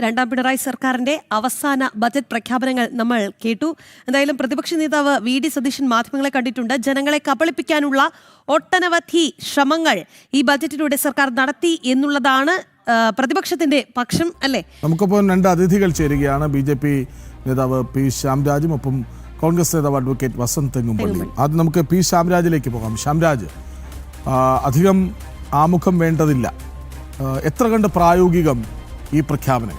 രണ്ടാം പിണറായി സർക്കാരിന്റെ അവസാന ബജറ്റ് പ്രഖ്യാപനങ്ങൾ നമ്മൾ കേട്ടു. എന്തായാലും പ്രതിപക്ഷ നേതാവ് വി.ഡി. സതീശൻ മാധ്യമങ്ങളെ കണ്ടിട്ടുണ്ട്. ജനങ്ങളെ കബളിപ്പിക്കാനുള്ള ഒട്ടനവധി ശ്രമങ്ങൾ ഈ ബജറ്റിലൂടെ സർക്കാർ നടത്തി എന്നുള്ളതാണ് പ്രതിപക്ഷത്തിന്റെ പക്ഷം, അല്ലേ? നമുക്കിപ്പോൾ രണ്ട് അതിഥികൾ ചേരുകയാണ്. ബി.ജെ.പി. നേതാവ് പി ശ്യാംരാജും ഒപ്പം കോൺഗ്രസ് നേതാവ് അഡ്വക്കേറ്റ് വസന്ത് തെങ്ങുംപള്ളി. ആദ്യം നമുക്ക് പി ശ്യാംരാജിലേക്ക് പോകാം. ശ്യാംരാജ്, അധികം ആമുഖം വേണ്ടതില്ല, എത്ര കണ്ട് പ്രായോഗികം ഈ പ്രഖ്യാപനം?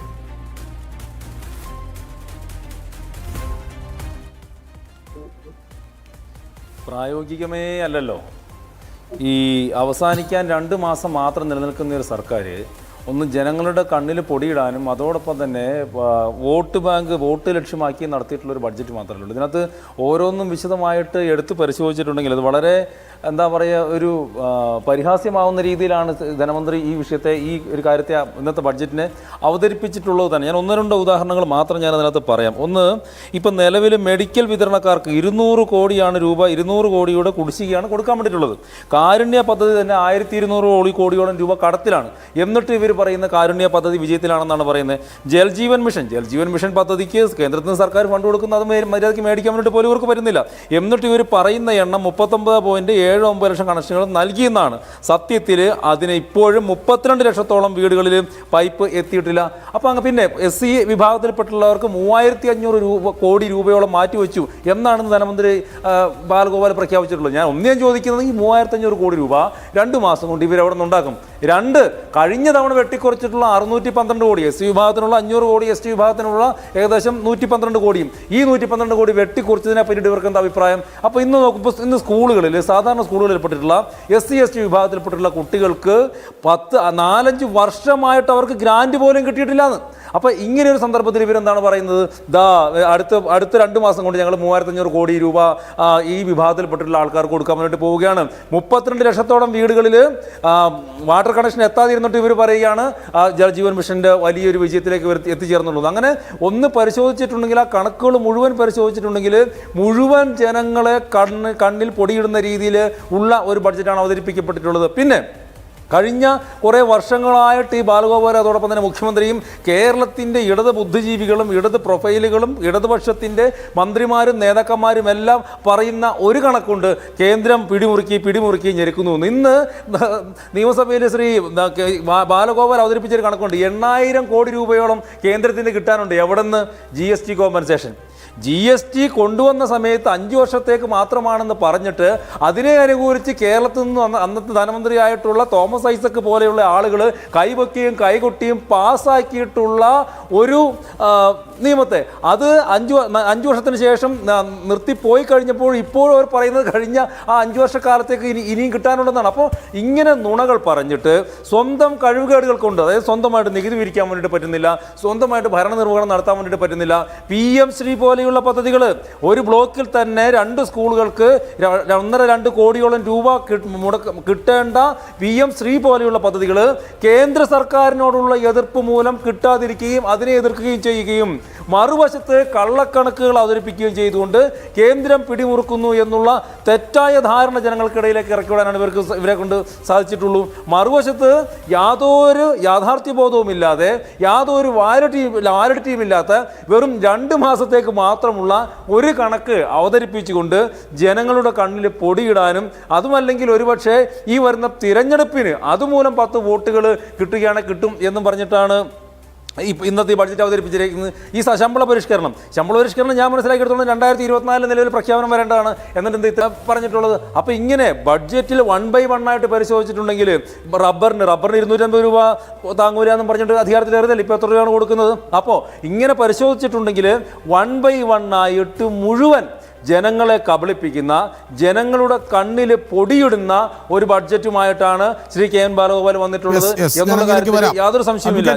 പ്രായോഗികമേ അല്ലല്ലോ. ഈ അവസാനിക്കാൻ 2 മാസം മാത്രം നിലനിൽക്കുന്ന ഒരു സർക്കാർ ഒന്ന് ജനങ്ങളുടെ കണ്ണിൽ പൊടിയിടാനും അതോടൊപ്പം തന്നെ വോട്ട് ബാങ്ക് വോട്ട് ലക്ഷ്യമാക്കി നടത്തിയിട്ടുള്ളൊരു ബഡ്ജറ്റ് മാത്രമേ ഉള്ളൂ. ഇതിനകത്ത് ഓരോന്നും വിശദമായിട്ട് എടുത്ത് പരിശോധിച്ചിട്ടുണ്ടെങ്കിൽ അത് വളരെ എന്താ പറയുക, ഒരു പരിഹാസ്യമാവുന്ന രീതിയിലാണ് ധനമന്ത്രി ഈ വിഷയത്തെ, ഈ ഒരു കാര്യത്തെ ഇന്നത്തെ ബഡ്ജറ്റിനെ അവതരിപ്പിച്ചിട്ടുള്ളത് തന്നെ. ഞാൻ 1-2 ഉദാഹരണങ്ങൾ മാത്രം ഞാൻ അതിനകത്ത് പറയാം. ഒന്ന്, ഇപ്പം നിലവിൽ മെഡിക്കൽ വിതരണക്കാർക്ക് 200 കോടിയാണ് രൂപ, 200 കോടിയുടെ കുടിശ്ശികയാണ് കൊടുക്കാൻ വേണ്ടിയിട്ടുള്ളത്. കാരുണ്യ പദ്ധതി തന്നെ 1200 കോടിയോളം രൂപ കടത്തിലാണ്. എന്നിട്ട് ഇവർ പറയുന്ന കാരുണ്യ പദ്ധതി വിജയത്തിലാണെന്നാണ് പറയുന്നത്. ജൽജീവൻ മിഷൻ പദ്ധതിക്ക് കേന്ദ്രത്തിൽ നിന്ന് സർക്കാർ ഫണ്ട് കൊടുക്കുന്നത് അത് മര്യാദയ്ക്ക് മേടിക്കാൻ വേണ്ടിയിട്ട് പോലും ഇവർക്ക് വരുന്നില്ല. എന്നിട്ട് ഇവർ പറയുന്ന എണ്ണം 39.79 ലക്ഷം കണക്ഷനുകൾ നൽകിയെന്നാണ്. സത്യത്തിൽ അതിന് ഇപ്പോഴും 32 ലക്ഷത്തോളം വീടുകളിൽ പൈപ്പ് എത്തിയിട്ടില്ല. അപ്പോൾ അങ്ങ് പിന്നെ SC വിഭാഗത്തിൽപ്പെട്ടുള്ളവർക്ക് 3500 കോടി രൂപയോളം മാറ്റിവെച്ചു എന്നാണ് ധനമന്ത്രി ബാലഗോപാൽ പ്രഖ്യാപിച്ചിട്ടുള്ളത്. ഞാൻ ഒന്നേ ചോദിക്കുന്നത്, ഈ 3500 കോടി രൂപ 2 മാസം കൊണ്ട് ഇവരവിടെ നിന്നുണ്ടാക്കും. 2, കഴിഞ്ഞ തവണ വെട്ടിക്കുറച്ചിട്ടുള്ള 612 കോടി SC വിഭാഗത്തിനുള്ള 500 കോടി, ST വിഭാഗത്തിനുള്ള ഏകദേശം 112 കോടിയും, ഈ 112 കോടി വെട്ടിക്കുറച്ചതിനെ പറ്റിയിട്ട് ഇവർക്ക് എന്താ അഭിപ്രായം? അപ്പോൾ ഇന്ന് നോക്കുമ്പോൾ ഇന്ന് സ്കൂളുകളിൽ, സാധാരണ സ്കൂളുകളിൽപ്പെട്ടിട്ടുള്ള SC ST വിഭാഗത്തിൽപ്പെട്ടിട്ടുള്ള കുട്ടികൾക്ക് 4-5 വർഷമായിട്ട് അവർക്ക് ഗ്രാൻഡ് പോലും കിട്ടിയിട്ടില്ലാന്ന്. അപ്പോൾ ഇങ്ങനെ ഒരു സന്ദർഭത്തിൽ ഇവരെന്താണ് പറയുന്നത്? അടുത്ത 2 മാസം കൊണ്ട് ഞങ്ങൾ 3500 കോടി രൂപ ഈ വിഭാഗത്തിൽപ്പെട്ടിട്ടുള്ള ആൾക്കാർക്ക് കൊടുക്കാൻ വേണ്ടിയിട്ട് പോവുകയാണ്. 32 ലക്ഷത്തോളം വീടുകളിൽ വാട്ടർ കണക്ഷൻ എത്താതിരുന്നിട്ട് ഇവർ പറയുകയാണ് ജൽജീവൻ മിഷൻ്റെ വലിയൊരു വിജയത്തിലേക്ക് ഇവർ എത്തിച്ചേർന്നുള്ളത്. അങ്ങനെ ഒന്ന് പരിശോധിച്ചിട്ടുണ്ടെങ്കിൽ, ആ കണക്കുകൾ മുഴുവൻ പരിശോധിച്ചിട്ടുണ്ടെങ്കിൽ, മുഴുവൻ ജനങ്ങളെ കണ്ണിൽ പൊടിയിടുന്ന രീതിയിൽ ഉള്ള ഒരു ബഡ്ജറ്റാണ് അവതരിപ്പിക്കപ്പെട്ടിട്ടുള്ളത്. പിന്നെ കഴിഞ്ഞ കുറേ വർഷങ്ങളായിട്ട് ഈ ബാലഗോപാൽ അതോടൊപ്പം തന്നെ മുഖ്യമന്ത്രിയും കേരളത്തിൻ്റെ ഇടത് ബുദ്ധിജീവികളും ഇടത് പ്രൊഫൈലുകളും ഇടതുപക്ഷത്തിൻ്റെ മന്ത്രിമാരും നേതാക്കന്മാരും എല്ലാം പറയുന്ന ഒരു കണക്കുണ്ട്: കേന്ദ്രം പിടിമുറുക്കി ഞെരുക്കുന്നു. ഇന്ന് നിയമസഭയിൽ ശ്രീ ബാലഗോപാൽ അവതരിപ്പിച്ചൊരു കണക്കുണ്ട്. 8000 കോടി രൂപയോളം കേന്ദ്രത്തിന് കിട്ടാനുണ്ട്. എവിടെ നിന്ന്? GST compensation. GST കൊണ്ടുവന്ന സമയത്ത് 5 വർഷത്തേക്ക് മാത്രമാണെന്ന് പറഞ്ഞിട്ട് അതിനെ അനുകൂലിച്ച് കേരളത്തിൽ നിന്ന് അന്നത്തെ ധനമന്ത്രിയായിട്ടുള്ള തോമസ് ഐസക് പോലെയുള്ള ആളുകൾ കൈവയ്ക്കുകയും കൈകൊട്ടിയും പാസ്സാക്കിയിട്ടുള്ള ഒരു നിയമത്തെ അത് 5 വർഷത്തിന് ശേഷം നിർത്തിപ്പോയി കഴിഞ്ഞപ്പോൾ ഇപ്പോഴും അവർ പറയുന്നത് കഴിഞ്ഞ ആ 5 വർഷക്കാലത്തേക്ക് ഇനിയും കിട്ടാനുണ്ടെന്നാണ്. അപ്പോൾ ഇങ്ങനെ നുണകൾ പറഞ്ഞിട്ട് സ്വന്തം കഴിവുകേടുകൾ കൊണ്ട്, അതായത് സ്വന്തമായിട്ട് നികുതി പിരിക്കാൻ വേണ്ടിയിട്ട് പറ്റുന്നില്ല, സ്വന്തമായിട്ട് ഭരണനിർവഹണം നടത്താൻ വേണ്ടിയിട്ട് പറ്റുന്നില്ല. PM ശ്രീ പോലെയുള്ള പദ്ധതികൾ, ഒരു ബ്ലോക്കിൽ തന്നെ 2 സ്കൂളുകൾക്ക് 1.5-2 കോടിയോളം രൂപ കിട്ടേണ്ട PM ശ്രീ പോലെയുള്ള പദ്ധതികൾ കേന്ദ്ര സർക്കാരിനോടുള്ള എതിർപ്പ് മൂലം കിട്ടാതിരിക്കുകയും അതിനെ എതിർക്കുകയും ചെയ്യുകയും, മറുവശത്ത് കള്ളക്കണക്കുകൾ അവതരിപ്പിക്കുകയും ചെയ്തുകൊണ്ട് കേന്ദ്രം പിടിമുറുക്കുന്നു എന്നുള്ള തെറ്റായ ധാരണ ജനങ്ങൾക്കിടയിലേക്ക് ഇറക്കിവിടാനാണ് ഇവരെ കൊണ്ട് സാധിച്ചിട്ടുള്ളൂ. മറുവശത്ത് യാതൊരു യാഥാർത്ഥ്യബോധവുമില്ലാതെ, യാതൊരു വാലിഡിറ്റിയും ഇല്ലാത്ത വെറും 2 മാസത്തേക്ക് മാത്രമുള്ള ഒരു കണക്ക് അവതരിപ്പിച്ചുകൊണ്ട് ജനങ്ങളുടെ കണ്ണിൽ പൊടിയിടാനും, അതുമല്ലെങ്കിൽ ഒരുപക്ഷെ ഈ വരുന്ന തിരഞ്ഞെടുപ്പിന് അതുമൂലം 10 വോട്ടുകൾ കിട്ടും എന്നും പറഞ്ഞിട്ടാണ് ഇന്നത്തെ ബഡ്ജറ്റ് അവതരിപ്പിച്ചിരിക്കുന്നത്. ഈ ശമ്പള പരിഷ്കരണം ഞാൻ മനസ്സിലാക്കിയെടുത്തോളം 2024 നിലവിൽ പ്രഖ്യാപനം വരേണ്ടതാണ്. എന്നിട്ട് എന്ത് ഇത്ര പറഞ്ഞിട്ടുള്ളത്? അപ്പോൾ ഇങ്ങനെ ബഡ്ജറ്റിൽ 1 by 1 ആയിട്ട് പരിശോധിച്ചിട്ടുണ്ടെങ്കിൽ റബ്ബറിന് 250 രൂപ താങ്ങൂല എന്നും പറഞ്ഞിട്ട് അധികാരത്തിൽ കയറുന്നില്ല, ഇപ്പോൾ എത്ര രൂപയാണ് കൊടുക്കുന്നത്? അപ്പോൾ ഇങ്ങനെ പരിശോധിച്ചിട്ടുണ്ടെങ്കിൽ 1 by 1 ആയിട്ട് മുഴുവൻ ജനങ്ങളെ കബളിപ്പിക്കുന്ന, ജനങ്ങളുടെ കണ്ണിൽ പൊടിയിടുന്ന ഒരു ബഡ്ജറ്റുമായിട്ടാണ് ശ്രീ KN ബാലഗോപാൽ വന്നിട്ടുള്ളത് എന്നുള്ള കാര്യത്തിൽ യാതൊരു സംശയവുമില്ല.